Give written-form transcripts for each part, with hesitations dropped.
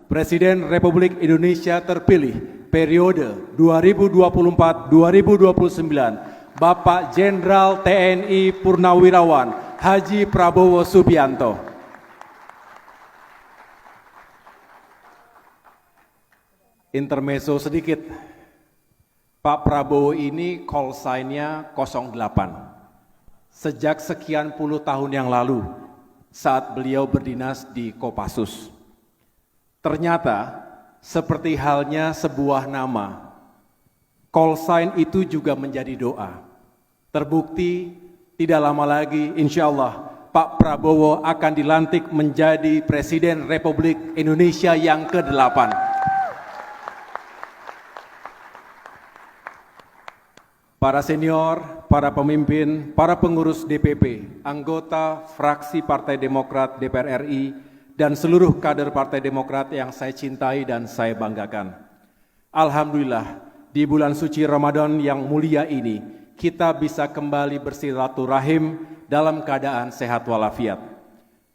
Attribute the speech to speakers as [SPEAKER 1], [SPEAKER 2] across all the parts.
[SPEAKER 1] Presiden Republik Indonesia terpilih periode 2024-2029, Bapak Jenderal TNI Purnawirawan Haji Prabowo Subianto. Intermezzo sedikit, Pak Prabowo ini call sign-nya 08. Sejak sekian puluh tahun yang lalu, saat beliau berdinas di Kopassus. Ternyata, seperti halnya sebuah nama, call sign itu juga menjadi doa. Terbukti, tidak lama lagi, insya Allah, Pak Prabowo akan dilantik menjadi Presiden Republik Indonesia yang ke-8. Para senior, para pemimpin, para pengurus DPP, anggota fraksi Partai Demokrat DPR RI, dan seluruh kader Partai Demokrat yang saya cintai dan saya banggakan. Alhamdulillah, di bulan suci Ramadan yang mulia ini, kita bisa kembali bersilaturahim dalam keadaan sehat walafiat.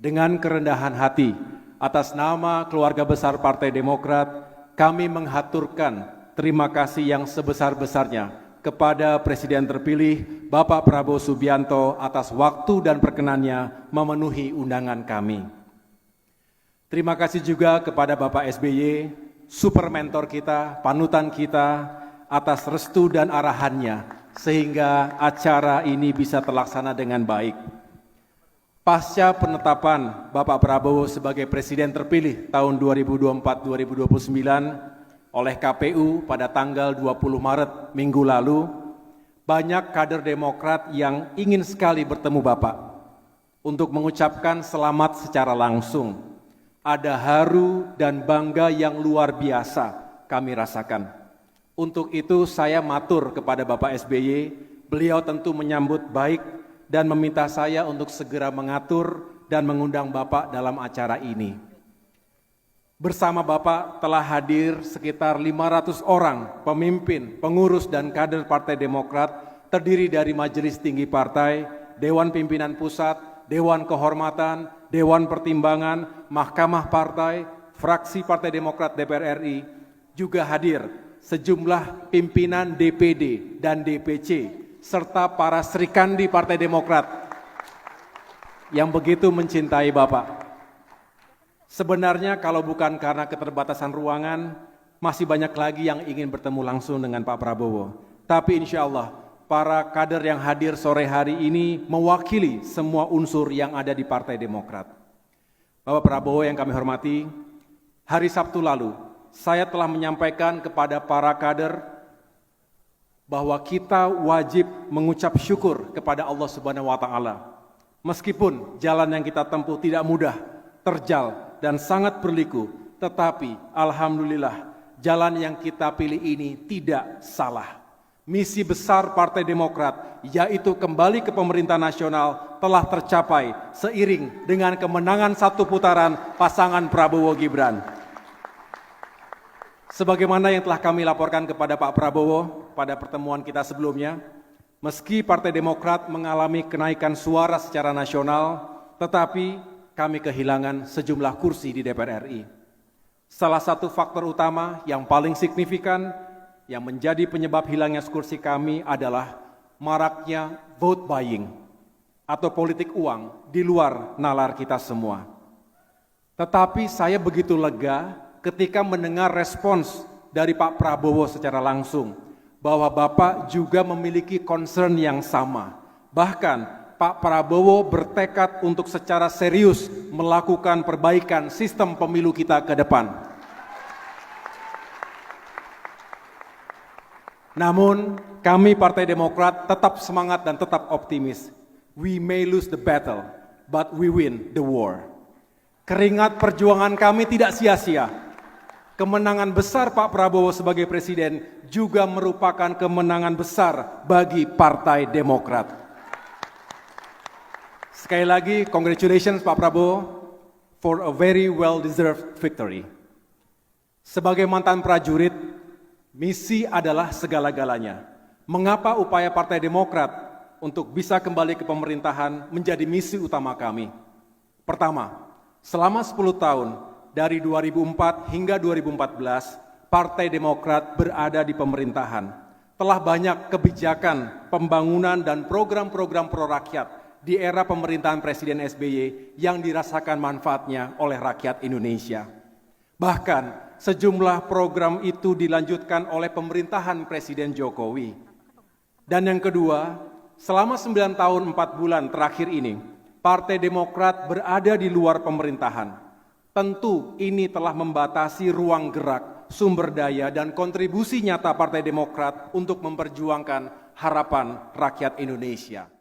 [SPEAKER 1] Dengan kerendahan hati, atas nama keluarga besar Partai Demokrat, kami menghaturkan terima kasih yang sebesar-besarnya kepada Presiden terpilih Bapak Prabowo Subianto atas waktu dan perkenannya memenuhi undangan kami. Terima kasih juga kepada Bapak SBY, super mentor kita, panutan kita, atas restu dan arahannya sehingga acara ini bisa terlaksana dengan baik. Pasca penetapan Bapak Prabowo sebagai Presiden terpilih tahun 2024-2029, oleh KPU pada tanggal 20 Maret minggu lalu, banyak kader Demokrat yang ingin sekali bertemu Bapak untuk mengucapkan selamat secara langsung. Ada haru dan bangga yang luar biasa kami rasakan. Untuk itu saya matur kepada Bapak SBY, beliau tentu menyambut baik dan meminta saya untuk segera mengatur dan mengundang Bapak dalam acara ini. Bersama Bapak telah hadir sekitar 500 orang pemimpin, pengurus, dan kader Partai Demokrat terdiri dari Majelis Tinggi Partai, Dewan Pimpinan Pusat, Dewan Kehormatan, Dewan Pertimbangan, Mahkamah Partai, fraksi Partai Demokrat DPR RI, juga hadir sejumlah pimpinan DPD dan DPC, serta para Srikandi Partai Demokrat yang begitu mencintai Bapak. Sebenarnya kalau bukan karena keterbatasan ruangan, masih banyak lagi yang ingin bertemu langsung dengan Pak Prabowo. Tapi insya Allah, para kader yang hadir sore hari ini mewakili semua unsur yang ada di Partai Demokrat. Bapak Prabowo yang kami hormati, hari Sabtu lalu, saya telah menyampaikan kepada para kader bahwa kita wajib mengucap syukur kepada Allah Subhanahu wa Ta'ala. Meskipun jalan yang kita tempuh tidak mudah, terjal, dan sangat berliku, tetapi alhamdulillah jalan yang kita pilih ini tidak salah. Misi besar Partai Demokrat, yaitu kembali ke pemerintah nasional, telah tercapai seiring dengan kemenangan satu putaran pasangan Prabowo Gibran. Sebagaimana yang telah kami laporkan kepada Pak Prabowo pada pertemuan kita sebelumnya, meski Partai Demokrat mengalami kenaikan suara secara nasional, tetapi kami kehilangan sejumlah kursi di DPR RI. Salah satu faktor utama yang paling signifikan yang menjadi penyebab hilangnya kursi kami adalah maraknya vote buying atau politik uang di luar nalar kita semua. Tetapi saya begitu lega ketika mendengar respons dari Pak Prabowo secara langsung bahwa Bapak juga memiliki concern yang sama. Bahkan Pak Prabowo bertekad untuk secara serius melakukan perbaikan sistem pemilu kita ke depan. Namun, kami Partai Demokrat tetap semangat dan tetap optimis. We may lose the battle, but we win the war. Keringat perjuangan kami tidak sia-sia. Kemenangan besar Pak Prabowo sebagai Presiden juga merupakan kemenangan besar bagi Partai Demokrat. Sekali lagi, congratulations Pak Prabowo for a very well-deserved victory. Sebagai mantan prajurit, misi adalah segala-galanya. Mengapa upaya Partai Demokrat untuk bisa kembali ke pemerintahan menjadi misi utama kami? Pertama, selama 10 tahun, dari 2004 hingga 2014, Partai Demokrat berada di pemerintahan. Telah banyak kebijakan, pembangunan, dan program-program pro-rakyat di era pemerintahan Presiden SBY yang dirasakan manfaatnya oleh rakyat Indonesia. Bahkan, sejumlah program itu dilanjutkan oleh pemerintahan Presiden Jokowi. Dan yang kedua, selama 9 tahun 4 bulan terakhir ini, Partai Demokrat berada di luar pemerintahan. Tentu ini telah membatasi ruang gerak, sumber daya, dan kontribusi nyata Partai Demokrat untuk memperjuangkan harapan rakyat Indonesia.